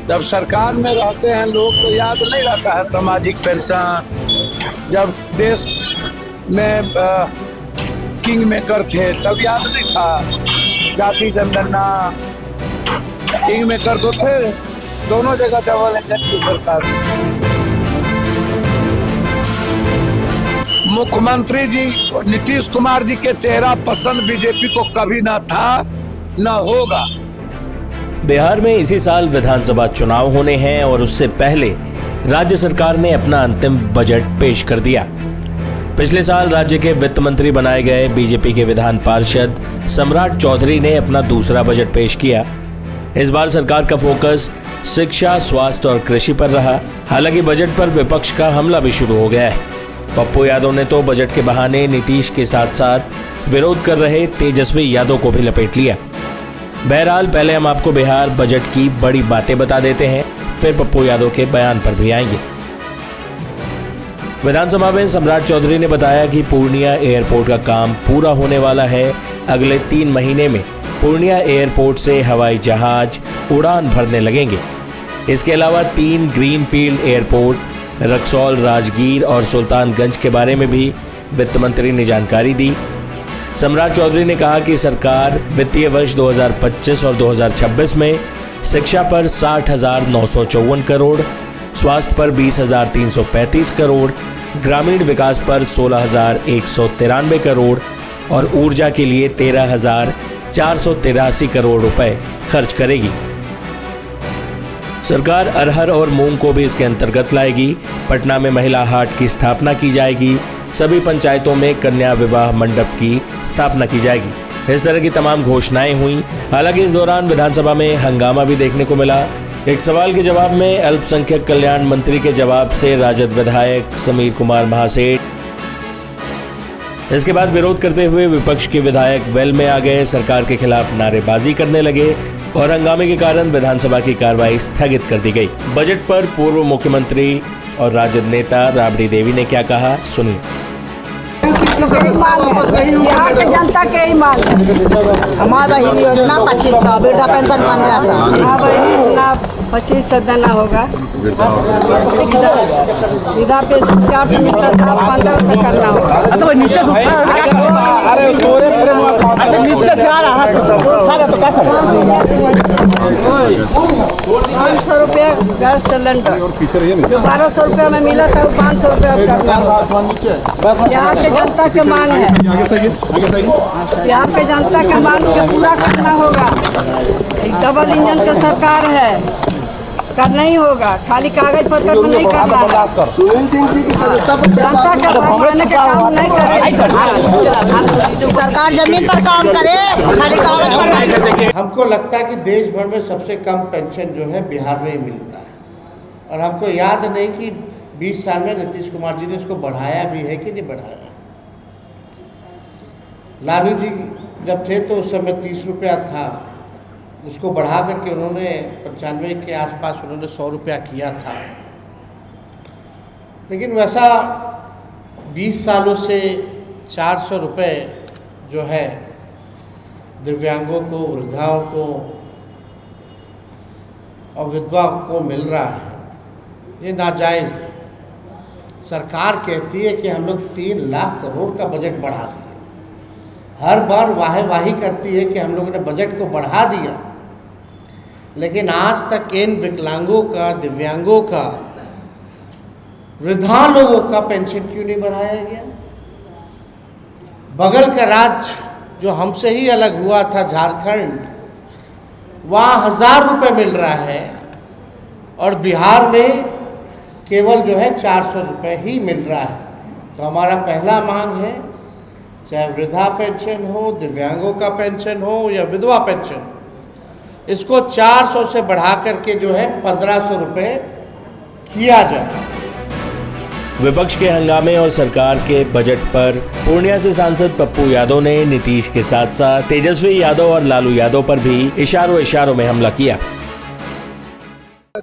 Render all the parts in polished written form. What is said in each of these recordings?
जब सरकार में रहते हैं लोग तो याद नहीं रहता है सामाजिक पेंशन। जब देश में किंग मेकर थे तब याद नहीं था। जाति जनगणना किंग मेकर तो थे, दोनों जगह डबल इंजन की सरकार। मुख्यमंत्री जी नीतीश कुमार जी के चेहरा पसंद बीजेपी को कभी ना था न होगा। बिहार में इसी साल विधानसभा चुनाव होने हैं और उससे पहले राज्य सरकार ने अपना अंतिम बजट पेश कर दिया। पिछले साल राज्य के वित्त मंत्री बनाए गए बीजेपी के विधान पार्षद सम्राट चौधरी ने अपना दूसरा बजट पेश किया। इस बार सरकार का फोकस शिक्षा, स्वास्थ्य और कृषि पर रहा। हालांकि बजट पर विपक्ष का हमला भी शुरू हो गया है। पप्पू यादव ने तो बजट के बहाने नीतीश के साथ साथ विरोध कर रहे तेजस्वी यादव को भी लपेट लिया। बहरहाल पहले हम आपको बिहार बजट की बड़ी बातें बता देते हैं, फिर पप्पू यादव के बयान पर भी आएंगे। विधानसभा में सम्राट चौधरी ने बताया कि पूर्णिया एयरपोर्ट का काम पूरा होने वाला है। अगले 3 महीने में पूर्णिया एयरपोर्ट से हवाई जहाज उड़ान भरने लगेंगे। इसके अलावा 3 ग्रीनफील्ड एयरपोर्ट रक्सौल, राजगीर और सुल्तानगंज के बारे में भी वित्त मंत्री ने जानकारी दी। सम्राट चौधरी ने कहा कि सरकार वित्तीय वर्ष 2025 और 2026 में शिक्षा पर 60,954 करोड़, स्वास्थ्य पर 20,335 करोड़, ग्रामीण विकास पर 16,193 करोड़ और ऊर्जा के लिए 13,483 करोड़ रुपए खर्च करेगी। सरकार अरहर और मूंग को भी इसके अंतर्गत लाएगी। पटना में महिला हाट की स्थापना की जाएगी। सभी पंचायतों में कन्या विवाह मंडप की स्थापना की जाएगी। इस तरह की तमाम घोषणाएं हुई। हालांकि इस दौरान विधानसभा में हंगामा भी देखने को मिला। एक सवाल के जवाब में अल्पसंख्यक कल्याण मंत्री के जवाब से राजद विधायक समीर कुमार महासेठ, इसके बाद विरोध करते हुए विपक्ष के विधायक वेल में आ गए, सरकार के खिलाफ नारेबाजी करने लगे और हंगामे के कारण विधानसभा की कार्रवाई स्थगित कर दी गई। बजट पर पूर्व मुख्यमंत्री और राजद नेता राबड़ी देवी ने क्या कहा, सुनिए। यहाँ के जनता के ही मांग है। हमारा बहिनी योजना 2500, वृद्धा पेंशन 1500। हाँ बहिनी योजना 2500 देना होगा। वृद्धा पेंशन 400 मिलता था, 1500 करना होगा। अच्छा नीचे से अरे नीचे से आ रहा है तो क्या करें? 500 रुपये गैस सिलेंडर जो 1200 रुपये में मिला था वो 500 रुपये करना होगा। यहाँ के जनता के मांग है। यहाँ पे जनता के मांग के पूरा करना होगा। डबल इंजन की सरकार है, करना ही होगा। खाली कागज पत्र में नहीं करना है। जनता के भगवान के काम नहीं करे। सरकार जमीन पर काम करे, खाली कागज पर नहीं। हमको लगता है कि देश भर में सबसे कम पेंशन जो है बिहार में ही मिलता है। और हमको याद नहीं कि 20 साल में नीतीश कुमार जी ने इसको बढ़ाया भी है कि नहीं बढ़ाया। लालू जी जब थे तो उस समय 30 रुपया था, उसको बढ़ा करके उन्होंने 95 के आसपास उन्होंने 100 रुपया किया था। लेकिन वैसा 20 सालों से 400 रुपये जो है दिव्यांगों को, वृद्धाओं को और विधवा को मिल रहा है, ये नाजायज़ है। सरकार कहती है कि हम लोग 3 लाख करोड़ का बजट बढ़ा दिए। हर बार वाहवाही करती है कि हम लोगों ने बजट को बढ़ा दिया, लेकिन आज तक इन विकलांगों का, दिव्यांगों का, वृद्धा लोगों का पेंशन क्यों नहीं बढ़ाया गया? बगल का राज्य जो हमसे ही अलग हुआ था, झारखंड, वहाँ 1000 रुपये मिल रहा है और बिहार में केवल जो है 400 रुपये ही मिल रहा है। तो हमारा पहला मांग है, चाहे वृद्धा पेंशन हो, दिव्यांगों का पेंशन हो या विधवा पेंशन, इसको 400 से बढ़ा करके जो है 1500 रुपये किया जाए। विपक्ष के हंगामे और सरकार के बजट पर पूर्णिया से सांसद पप्पू यादव ने नीतीश के साथ साथ तेजस्वी यादव और लालू यादव पर भी इशारों में हमला किया।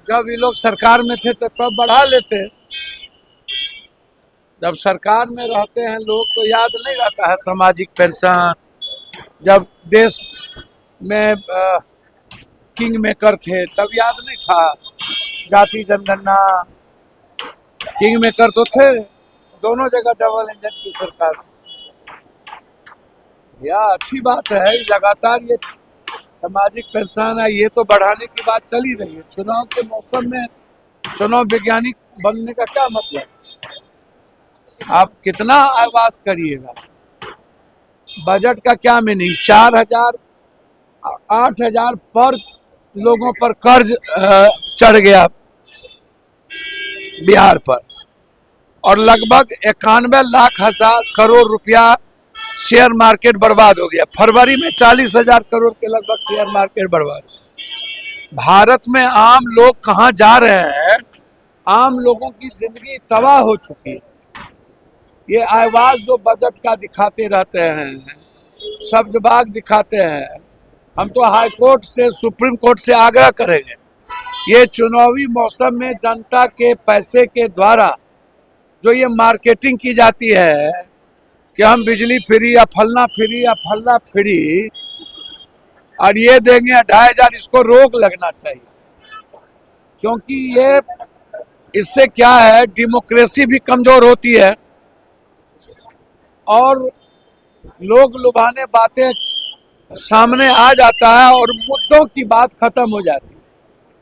जब ये लोग सरकार में थे तो तब बढ़ा लेते। जब सरकार में रहते हैं लोग तो याद नहीं रहता है सामाजिक पेंशन। जब देश में किंग मेकर थे तब याद नहीं था। जाति जनगणना, किंग मेकर तो थे, दोनों जगह डबल इंजन की सरकार। या अच्छी बात है, लगातार ये सामाजिक पेंशन है, ये तो बढ़ाने की बात चली रही है। चुनाव के मौसम में चुनाव वैज्ञानिक बनने का क्या मतलब? आप कितना आवाज करिएगा? बजट का क्या मीनिंग? 4,000 8,000 पर लोगों पर कर्ज चढ़ गया बिहार पर, और लगभग 91 लाख करोड़ रुपया शेयर मार्केट बर्बाद हो गया। फरवरी में 40,000 करोड़ के लगभग शेयर मार्केट बर्बाद हो गया। भारत में आम लोग कहाँ जा रहे हैं? आम लोगों की जिंदगी तबाह हो चुकी है। ये आवाज जो बजट का दिखाते रहते हैं, शब्दबाग दिखाते हैं, हम तो हाई कोर्ट से, सुप्रीम कोर्ट से आग्रह करेंगे, ये चुनावी मौसम में जनता के पैसे के द्वारा जो ये मार्केटिंग की जाती है कि हम बिजली फ्री या फलना फ्री और ये देंगे 2,500, इसको रोक लगना चाहिए। क्योंकि ये इससे क्या है, डेमोक्रेसी भी कमजोर होती है और लोग लुभाने बातें सामने आ जाता है और मुद्दों की बात खत्म हो जाती है।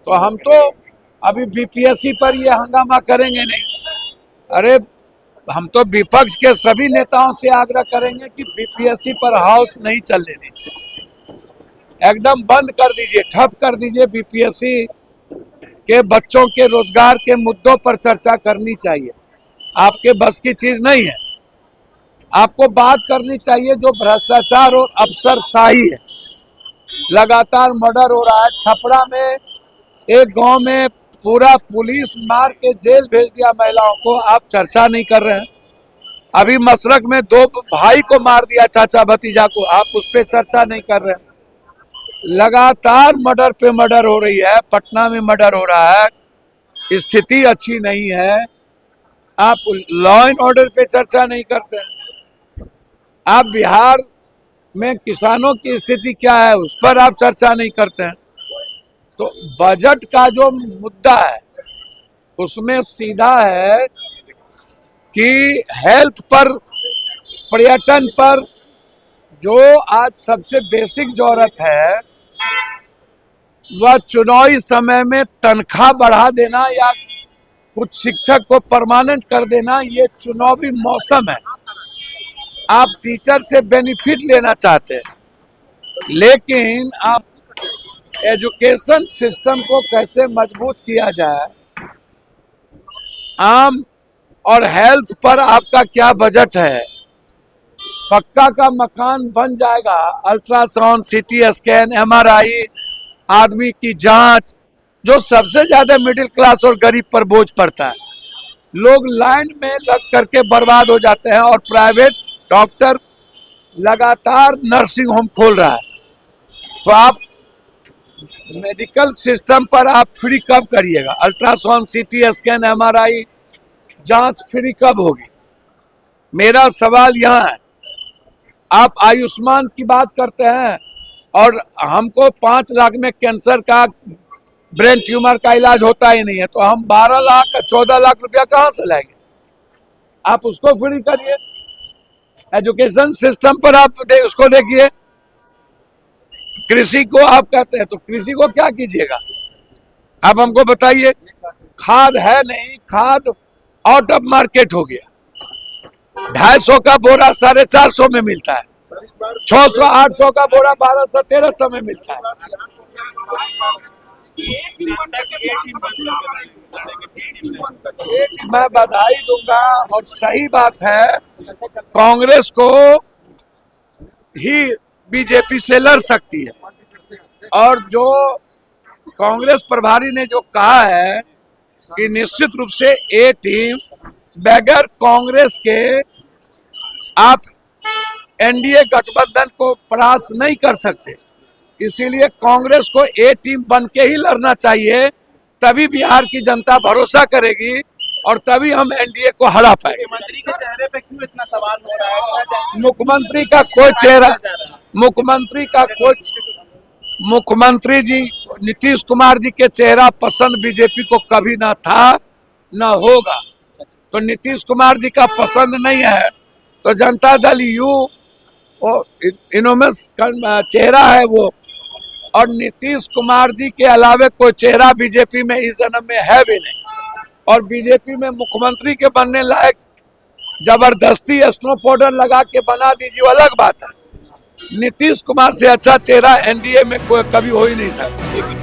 तो हम तो अभी बीपीएससी पर ये हंगामा करेंगे नहीं। अरे हम तो विपक्ष के सभी नेताओं से आग्रह करेंगे कि बीपीएससी पर हाउस नहीं चलने दीजिए, एकदम बंद कर दीजिए, ठप कर दीजिए। बीपीएससी के बच्चों के रोजगार के मुद्दों पर चर्चा करनी चाहिए। आपके बस की चीज नहीं है। आपको बात करनी चाहिए जो भ्रष्टाचार और अफसरशाही है। लगातार मर्डर हो रहा है। छपरा में एक गांव में पूरा पुलिस मार के जेल भेज दिया महिलाओं को, आप चर्चा नहीं कर रहे हैं। अभी मसरक में 2 भाई को मार दिया, चाचा भतीजा को, आप उस पर चर्चा नहीं कर रहे हैं। लगातार मर्डर पे मर्डर हो रही है। पटना में मर्डर हो रहा है, स्थिति अच्छी नहीं है। आप लॉ एंड ऑर्डर पे चर्चा नहीं करते हैं। आप बिहार में किसानों की स्थिति क्या है, उस पर आप चर्चा नहीं करते हैं। तो बजट का जो मुद्दा है उसमें सीधा है कि हेल्थ पर, पर्यटन पर जो आज सबसे बेसिक जरूरत है, वह चुनावी समय में तनख्वाह बढ़ा देना या कुछ शिक्षक को परमानेंट कर देना, ये चुनावी मौसम है। आप टीचर से बेनिफिट लेना चाहते हैं, लेकिन आप एजुकेशन सिस्टम को कैसे मजबूत किया जाए, आम और हेल्थ पर आपका क्या बजट है? पक्का का मकान बन जाएगा, अल्ट्रासाउंड, सीटी स्कैन, एमआरआई, आदमी की जांच, जो सबसे ज्यादा मिडिल क्लास और गरीब पर बोझ पड़ता है। लोग लाइन में लग करके बर्बाद हो जाते हैं और प्राइवेट डॉक्टर लगातार नर्सिंग होम खोल रहा है। तो आप मेडिकल सिस्टम पर आप फ्री कब करिएगा? अल्ट्रासाउंड, सीटी स्कैन, एमआरआई जांच फ्री कब होगी? मेरा सवाल यहाँ है। आप आयुष्मान की बात करते हैं और हमको 5 लाख में कैंसर का, ब्रेन ट्यूमर का इलाज होता ही नहीं है, तो हम 12 लाख 14 लाख रुपया कहाँ से लाएंगे? आप उसको फ्री करिए। एजुकेशन सिस्टम पर आप उसको देखिए। कृषि को आप कहते हैं, तो कृषि को क्या कीजिएगा? आप हमको बताइए। खाद है नहीं, खाद आउट ऑफ मार्केट हो गया। 250 का बोरा 450 में मिलता है, 600 800 का बोरा 1200 1300 में मिलता है। मैं बधाई दूंगा और सही बात है, कांग्रेस को ही बीजेपी से लड़ सकती है। और जो कांग्रेस प्रभारी ने जो कहा है कि निश्चित रूप से ए टीम बगैर कांग्रेस के आप एनडीए गठबंधन को परास्त नहीं कर सकते, इसीलिए कांग्रेस को ए टीम बन के ही लड़ना चाहिए। तभी बिहार की जनता भरोसा करेगी और तभी हम एनडीए को हरा पाएंगे। मुख्यमंत्री के चेहरे पे क्यों इतना सवाल हो रहा है? मुख्यमंत्री का कोई चेहरा, मुख्यमंत्री जी नीतीश कुमार जी के चेहरा पसंद बीजेपी को कभी ना था ना होगा। तो नीतीश कुमार जी का पसंद नहीं है तो जनता दल यू इनोमस चेहरा है वो, और नीतीश कुमार जी के अलावे कोई चेहरा बीजेपी में इस जन्म में है भी नहीं। और बीजेपी में मुख्यमंत्री के बनने लायक जबरदस्ती स्नो पाउडर लगा के बना दीजिए, वो अलग बात है। नीतीश कुमार से अच्छा चेहरा एनडीए में कोई कभी हो ही नहीं सकता।